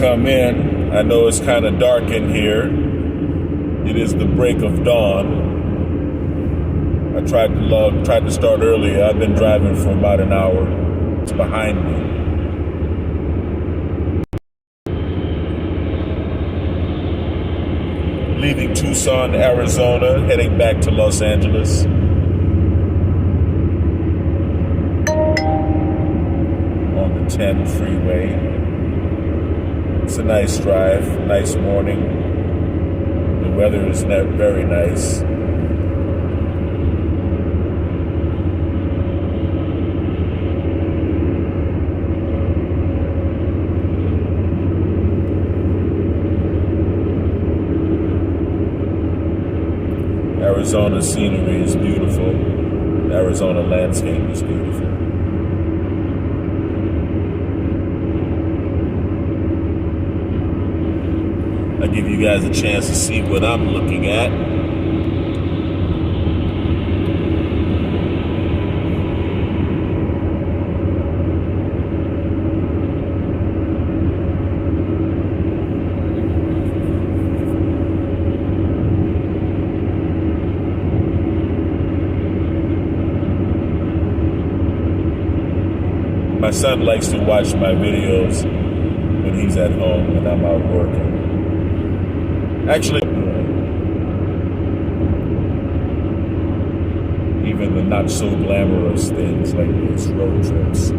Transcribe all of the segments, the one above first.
come in. I know it's kind of dark in here. It is the break of dawn. I tried to start earlier. I've been driving for about an hour. It's behind me. Leaving Tucson, Arizona, heading back to Los Angeles. On the 10 freeway. It's a nice drive, nice morning. The weather is very nice. Arizona scenery is beautiful. The Arizona landscape is beautiful. I give you guys a chance to see what I'm looking at. My son likes to watch my videos when he's at home and I'm out working. Actually, even the not so glamorous things like these road trips.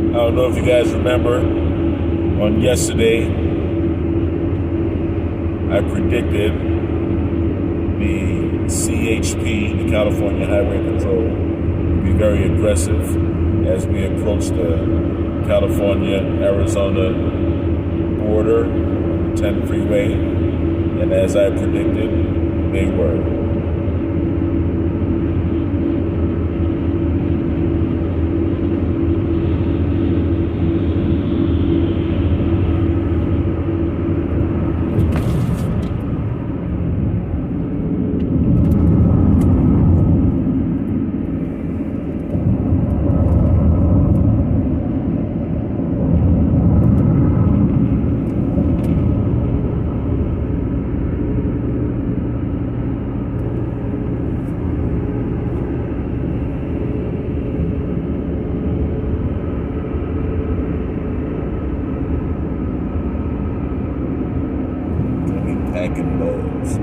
I don't know if you guys remember, on yesterday, I predicted the CHP, the California Highway Patrol, would be very aggressive as we approach the California-Arizona border, 10 freeway, and as I predicted, they were. Packing loads.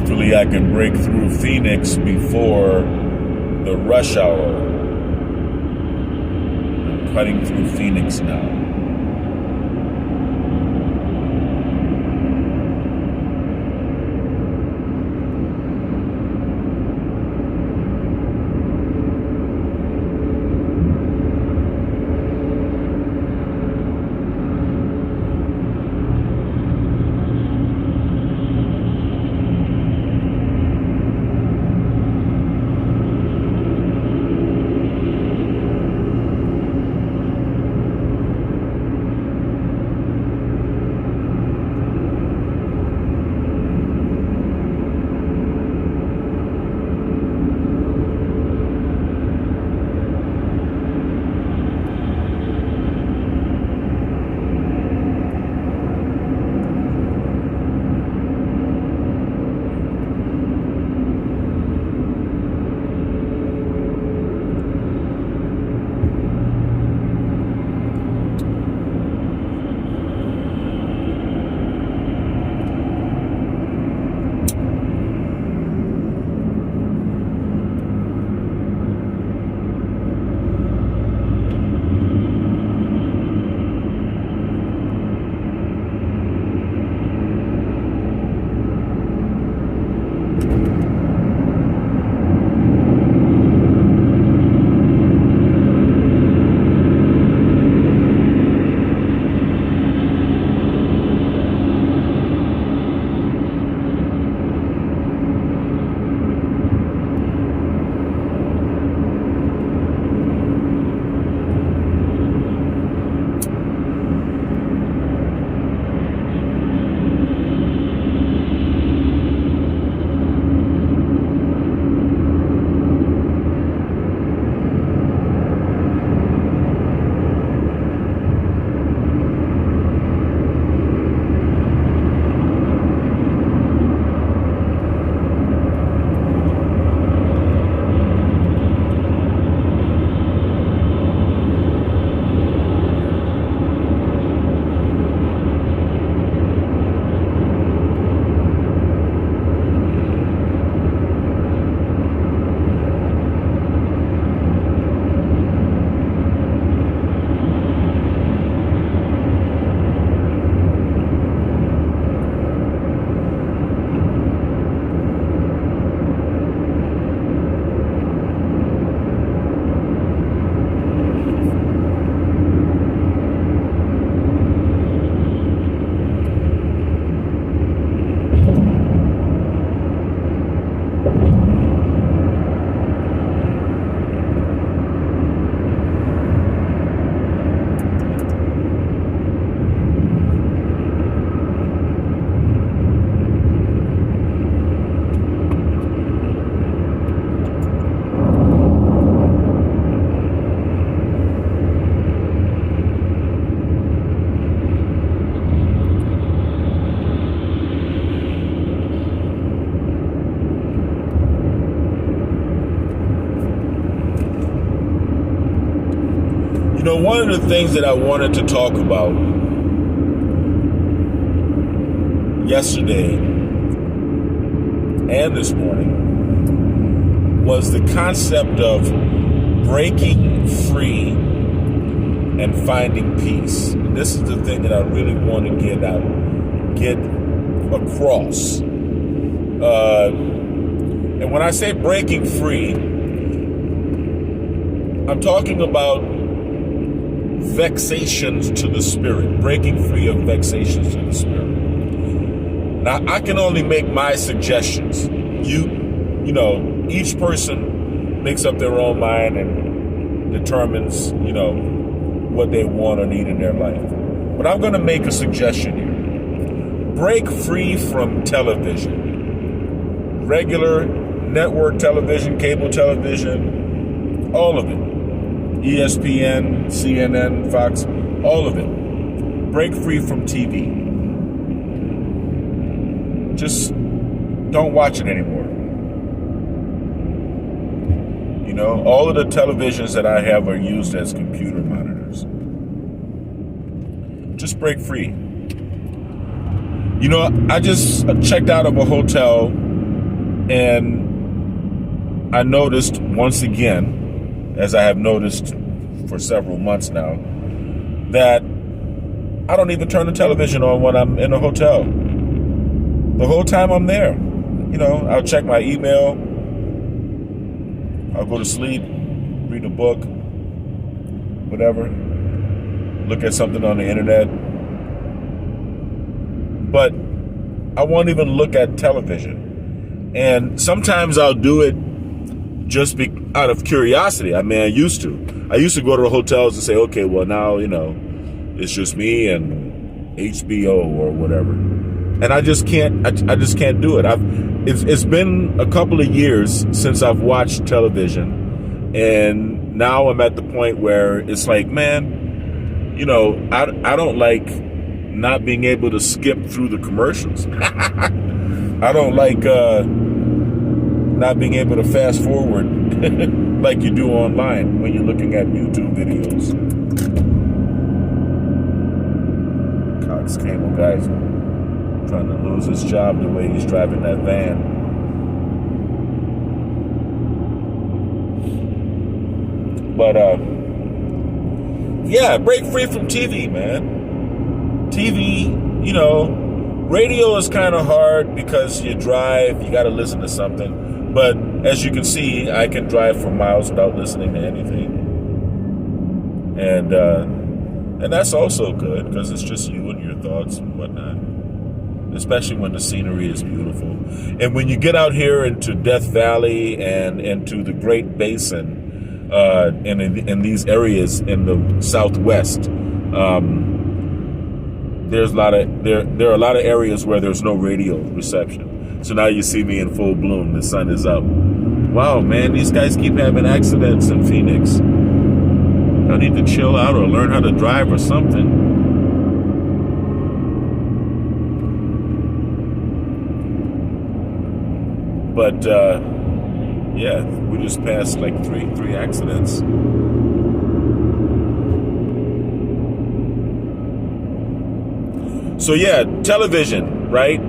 hopefully I can break through Phoenix before the rush hour. I'm cutting through Phoenix now. You know, one of the things that I wanted to talk about yesterday and this morning was the concept of breaking free and finding peace. And this is the thing that I really want to get across. And when I say breaking free, I'm talking about vexations to the spirit, breaking free of vexations to the spirit. Now, I can only make my suggestions. You know, each person makes up their own mind and determines, you know, what they want or need in their life. But I'm going to make a suggestion here. Break free from television. Regular network television, cable television, all of it. ESPN, CNN, Fox, all of it. Break free from TV. Just don't watch it anymore. You know, all of the televisions that I have are used as computer monitors. Just break free. You know, I just checked out of a hotel And I noticed once again, as I have noticed for several months now, that I don't even turn the television on when I'm in a hotel. The whole time I'm there. I'll check my email. I'll go to sleep, read a book, whatever, look at something on the internet. But I won't even look at television. And sometimes I'll do it just out of curiosity. I used to. I used to go to the hotels and say, okay, well now, it's just me and HBO or whatever. And I just can't do it. It's been a couple of years since I've watched television, and now I'm at the point where it's like, man, I don't like not being able to skip through the commercials. I don't like not being able to fast forward like you do online when you're looking at YouTube videos. Cox Cable guy's trying to lose his job the way he's driving that van. But yeah, break free from TV, man. TV, radio is kind of hard because you drive, you got to listen to something. But as you can see, I can drive for miles without listening to anything. And that's also good because it's just you and your thoughts and whatnot. Especially when the scenery is beautiful. And when you get out here into Death Valley and into the Great Basin, and in these areas in the Southwest, there are a lot of areas where there's no radio reception. So now you see me in full bloom. The sun is up. Wow, man, these guys keep having accidents in Phoenix. I need to chill out or learn how to drive or something. But yeah, we just passed like three accidents. So yeah, television, right?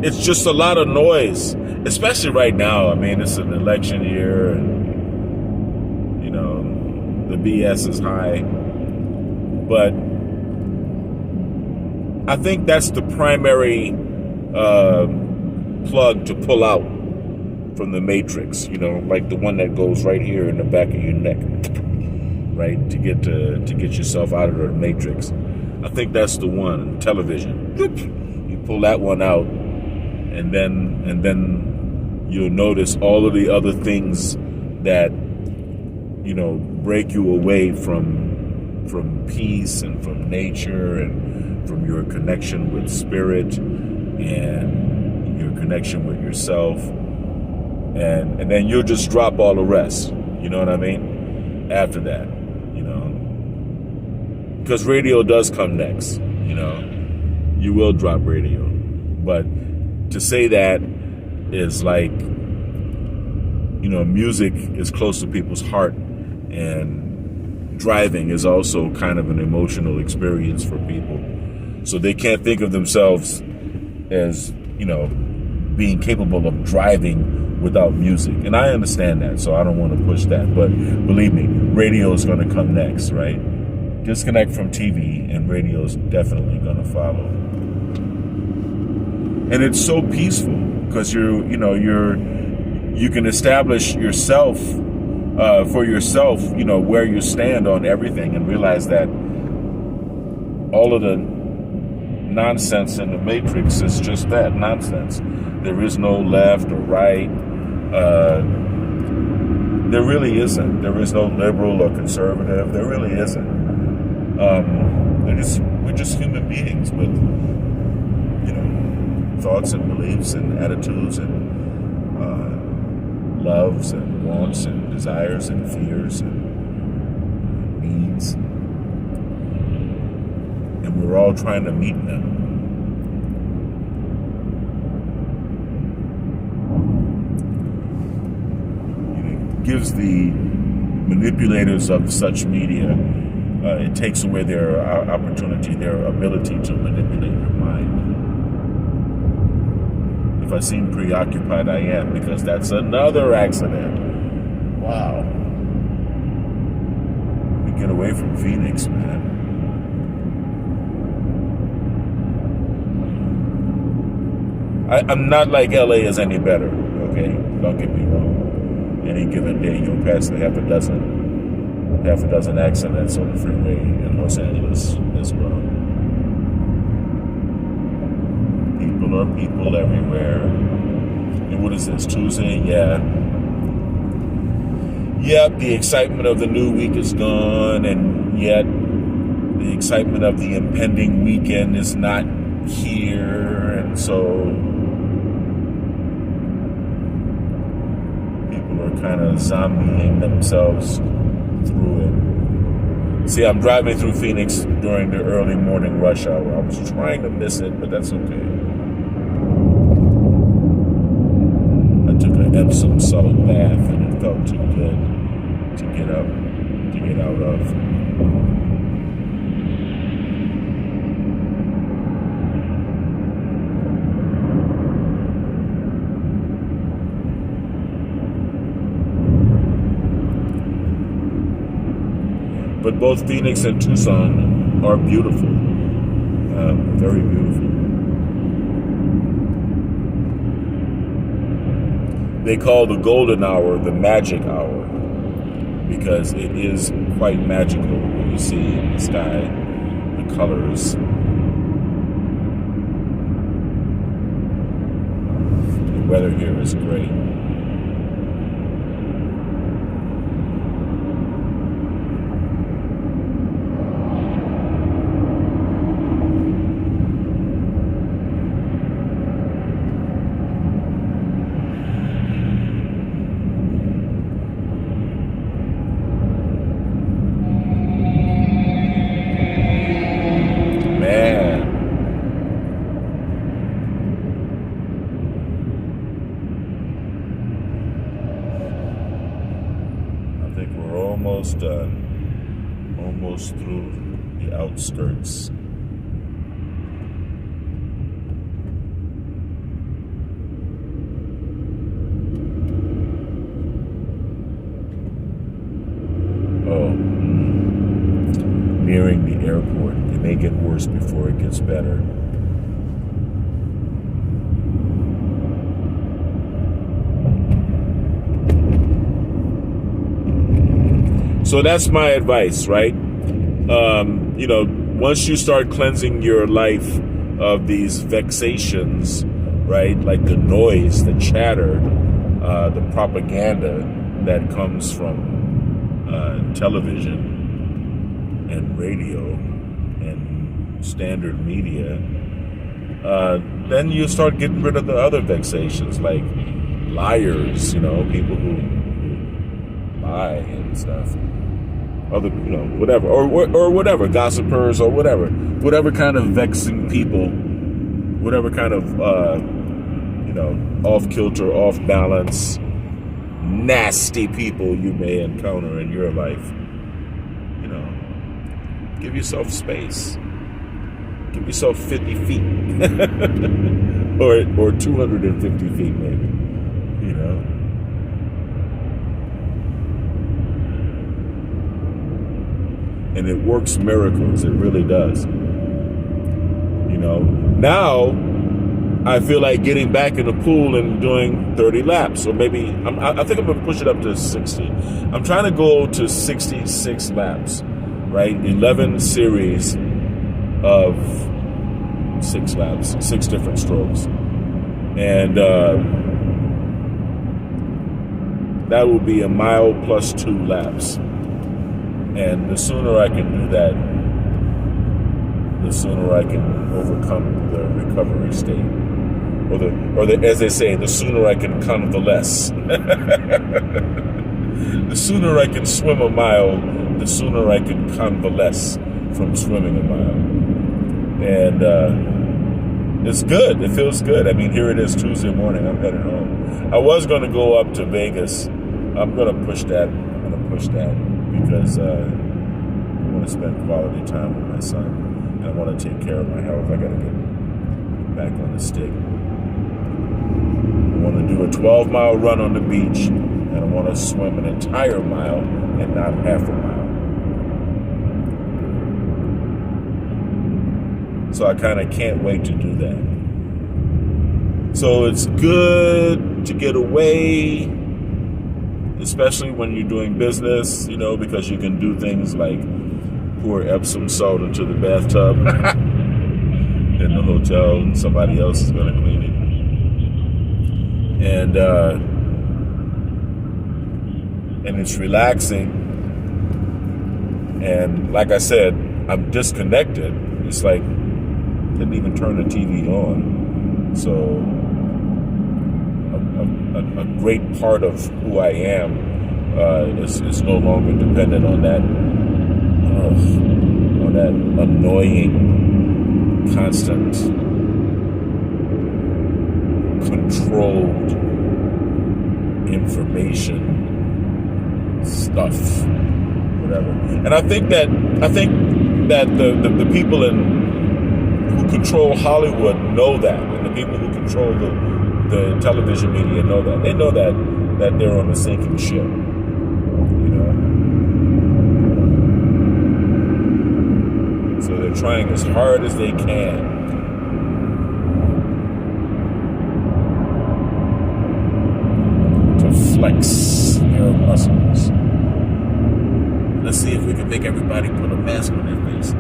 It's just a lot of noise, especially right now. It's an election year, and the BS is high. But I think that's the primary plug to pull out from the matrix, like the one that goes right here in the back of your neck, right, to get yourself out of the matrix. I think that's the one. Television. You pull that one out, and then you'll notice all of the other things that break you away from peace and from nature and from your connection with spirit and your connection with yourself. And then you'll just drop all the rest. You know what I mean? After that, because radio does come next. You will drop radio. But to say that is like, music is close to people's heart, and driving is also kind of an emotional experience for people. So they can't think of themselves as, being capable of driving without music. And I understand that, so I don't want to push that. But believe me, radio is going to come next, right? Disconnect from TV and radio is definitely going to follow. And it's so peaceful because you can establish yourself for yourself, where you stand on everything, and realize that all of the nonsense in the matrix is just that, nonsense. There is no left or right. There really isn't. There is no liberal or conservative. There really isn't. We're just human beings with, thoughts and beliefs and attitudes and loves and wants and desires and fears and needs. And we're all trying to meet them. It gives the manipulators of such media, it takes away their opportunity, their ability to manipulate your mind. If I seem preoccupied, I am, because that's another accident. Wow. We get away from Phoenix, man. I'm not like LA is any better, okay? Don't get me wrong. Any given day, you'll pass half a dozen accidents on the freeway in Los Angeles as well. People are people everywhere. And what is this, Tuesday? Yeah. Yep, the excitement of the new week is gone, and yet the excitement of the impending weekend is not here, and so kind of zombieing themselves through it. See, I'm driving through Phoenix during the early morning rush hour. I was trying to miss it, but that's okay. I took an Epsom salt bath and it felt too good to get out of. But both Phoenix and Tucson are beautiful, very beautiful. They call the golden hour the magic hour because it is quite magical when you see in the sky the colors. The weather here is great. Almost done. Almost through the outskirts. Oh, nearing the airport. It may get worse before it gets better. So that's my advice, right? Once you start cleansing your life of these vexations, right? Like the noise, the chatter, the propaganda that comes from television and radio and standard media, then you start getting rid of the other vexations, like liars, people who lie and stuff. Other, whatever, or whatever, gossipers, or whatever kind of vexing people, whatever kind of, off kilter, off balance, nasty people you may encounter in your life. Give yourself space. Give yourself 50 feet, or 250 feet maybe, And it works miracles. It really does. Now I feel like getting back in the pool and doing 30 laps, or maybe I think I'm gonna push it up to 60. I'm trying to go to 66 laps, right? 11 series of 6 laps, 6 different strokes, and that will be a mile plus 2 laps. And the sooner I can do that, the sooner I can overcome the recovery state, or the as they say, the sooner I can convalesce. The sooner I can swim a mile, the sooner I can convalesce from swimming a mile. And it's good. It feels good. I mean, here it is Tuesday morning. I'm headed home. I was going to go up to Vegas. I'm going to push that. Because I want to spend quality time with my son, and I want to take care of my health. I got to get back on the stick. want to do a 12-mile run on the beach, and I want to swim an entire mile and not half a mile. So I kind of can't wait to do that. So it's good to get away, especially when you're doing business, because you can do things like pour Epsom salt into the bathtub in the hotel, and somebody else is going to clean it. And it's relaxing. And like I said, I'm disconnected. It's like, didn't even turn the TV on. So a great part of who I am is no longer dependent on that annoying, constant, controlled information stuff, whatever. And I think that the people who control Hollywood know that, and the people who control the television media know that. They know that they're on a sinking ship. So they're trying as hard as they can to flex their muscles. Let's see if we can make everybody put a mask on their face.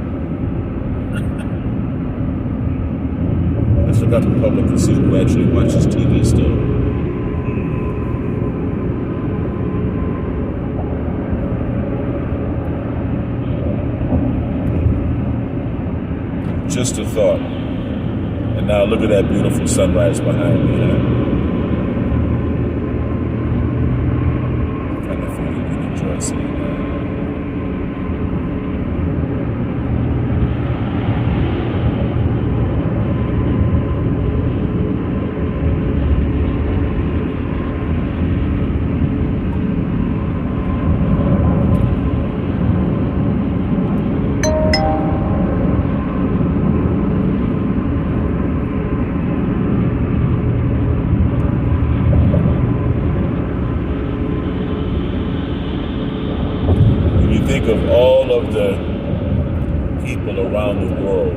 Let's look out the public and see who actually watches TV still. Just a thought. And now look at that beautiful sunrise behind me. I kind of figured you'd enjoy seeing that. Think of all of the people around the world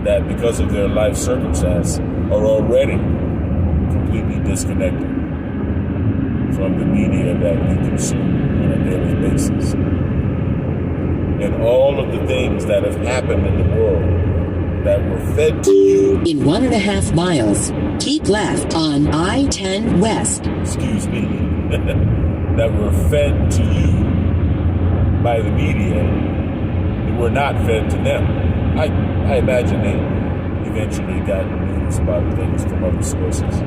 that, because of their life circumstance, are already completely disconnected from the media that we consume on a daily basis. And all of the things that have happened in the world that were fed to you. In 1.5 miles, keep left on I-10 West. Excuse me. That were fed to you by the media, that were not fed to them. I imagine they eventually got news about things from other sources.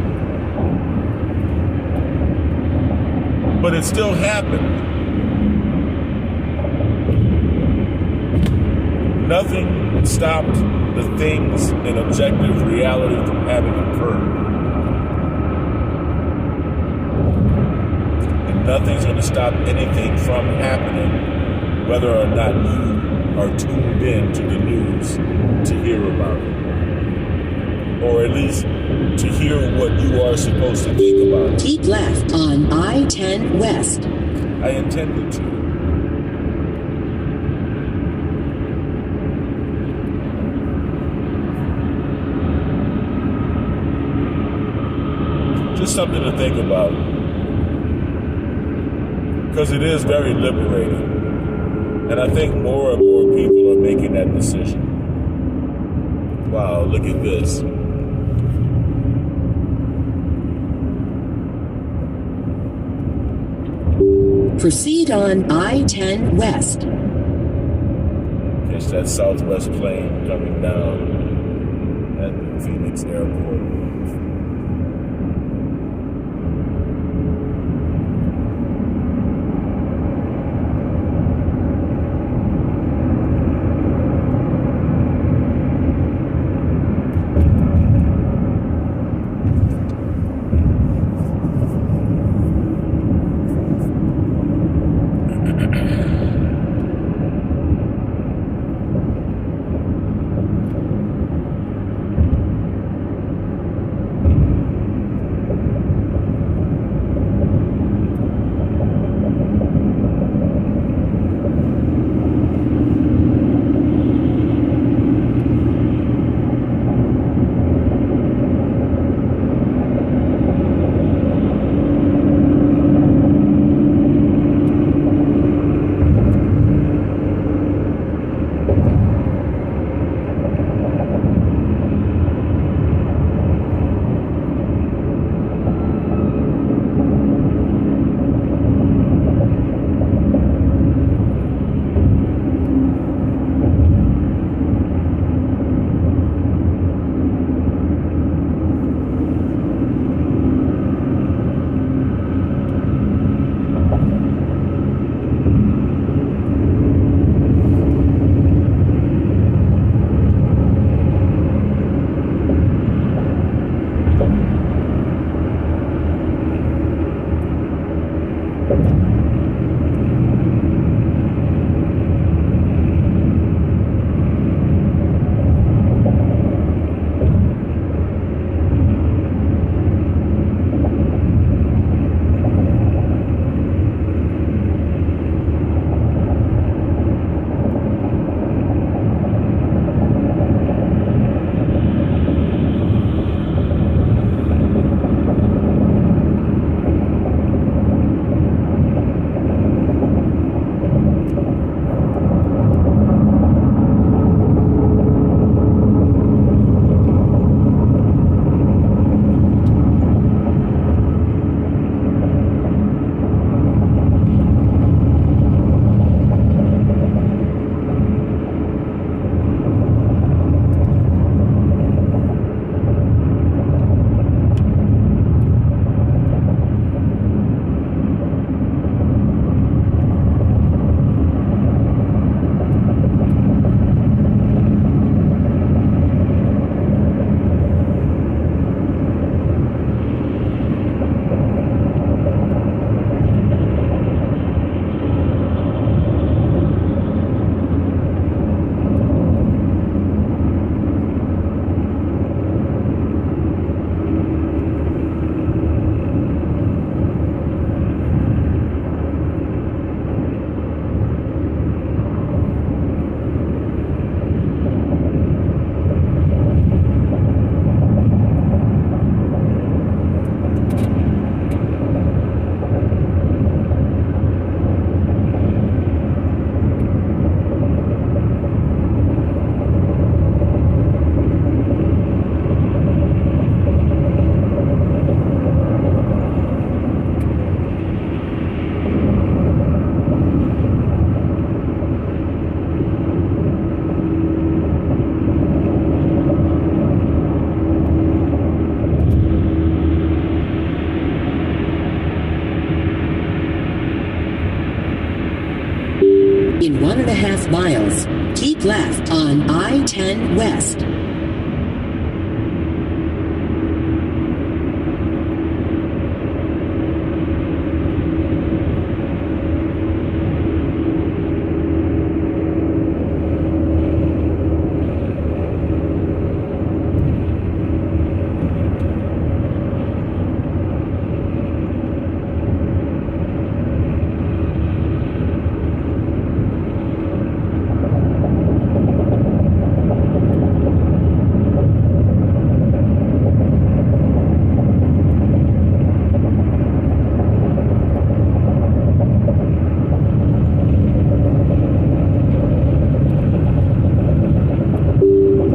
But it still happened. Nothing stopped the things in objective reality from having occurred. Nothing's going to stop anything from happening, whether or not you are tuned in to the news to hear about it. Or at least to hear what you are supposed to think about it. Keep left on I-10 West. I intended to. Just something to think about. Because it is very liberating. And I think more and more people are making that decision. Wow, look at this. Proceed on I-10 West. Catch that Southwest plane coming down at the Phoenix Airport. In 1.5 miles, keep left on I-10 West.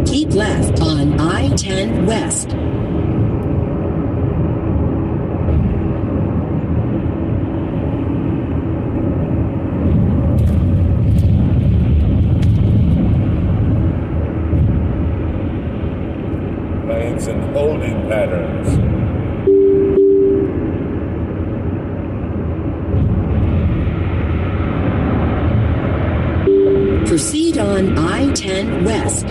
Keep left on I-10 West. Lanes and holding patterns. Proceed on I-10 West.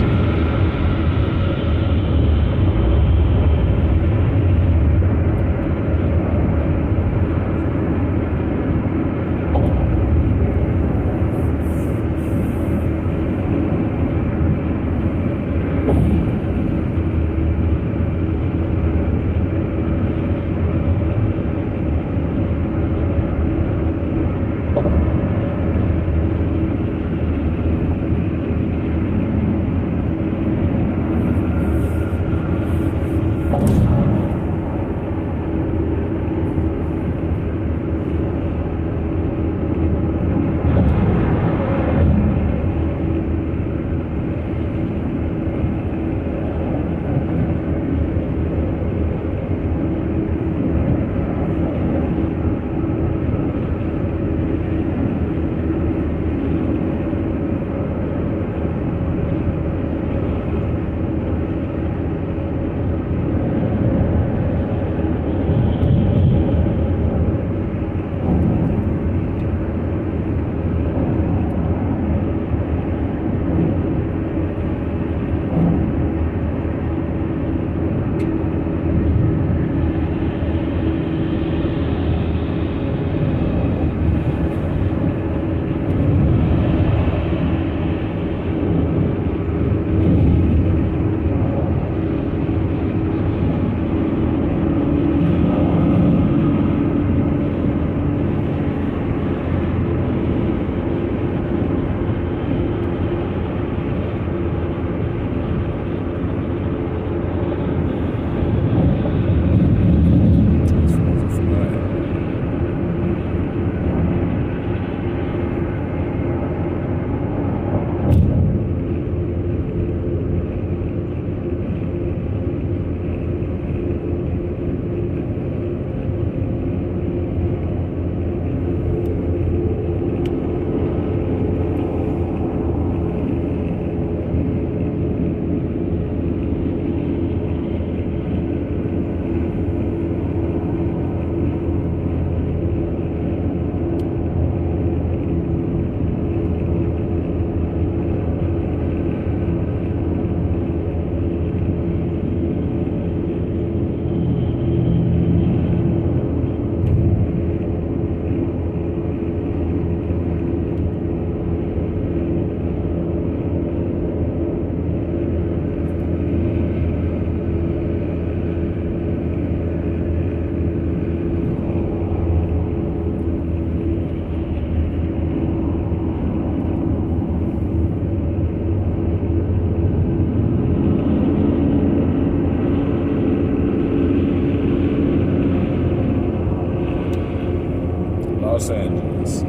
Los Angeles.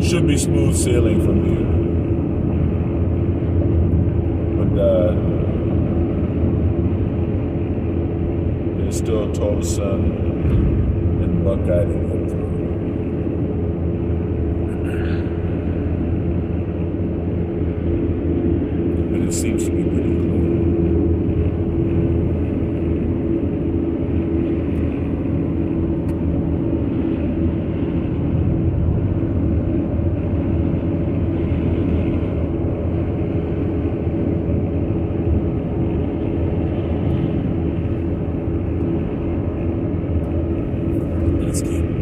Should be smooth sailing from here. But there's still Tulsa and Buckeye to get through. But it seems to be pretty clear. Polanski.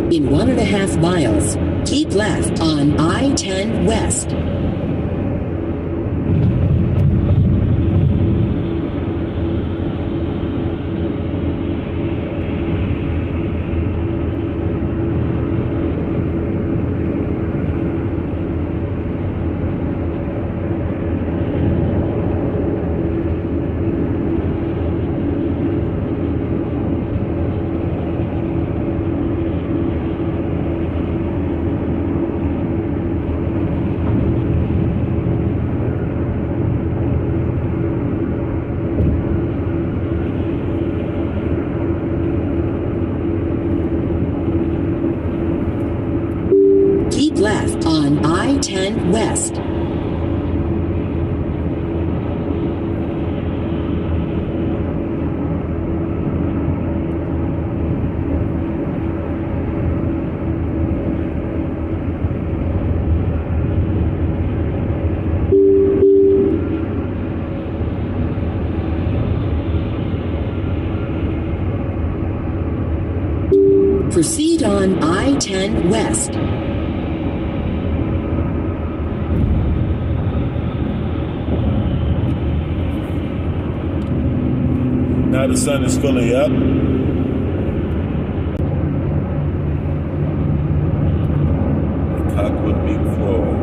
In 1.5 miles, keep left on I-10 West. Keep left on I-10 West. Proceed on I-10 West. Now the sun is fully up. The cock would be crowing.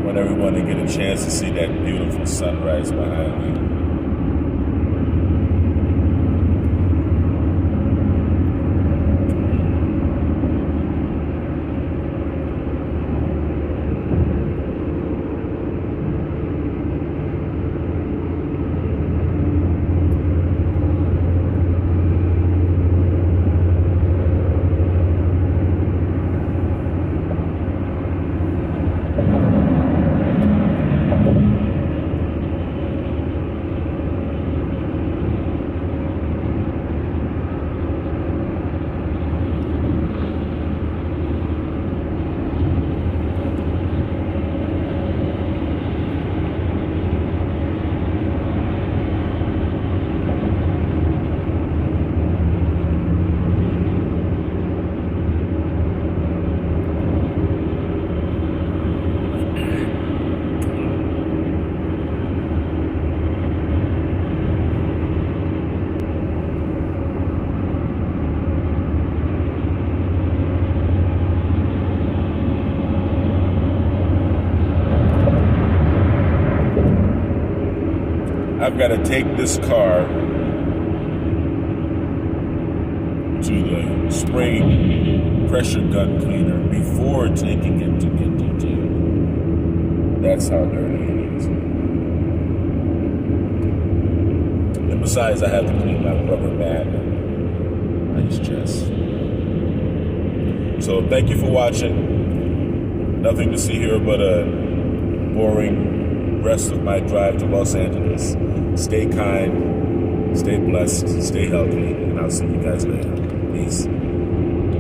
Want everyone to get a chance to see that beautiful sunrise behind me. I've got to take this car to the spring pressure gun cleaner before taking it to get detailed. That's how dirty it is. And besides, I have to clean my rubber mat on his chest. So thank you for watching. Nothing to see here but a boring rest of my drive to Los Angeles. Stay kind, stay blessed, stay healthy, and I'll see you guys later. Peace.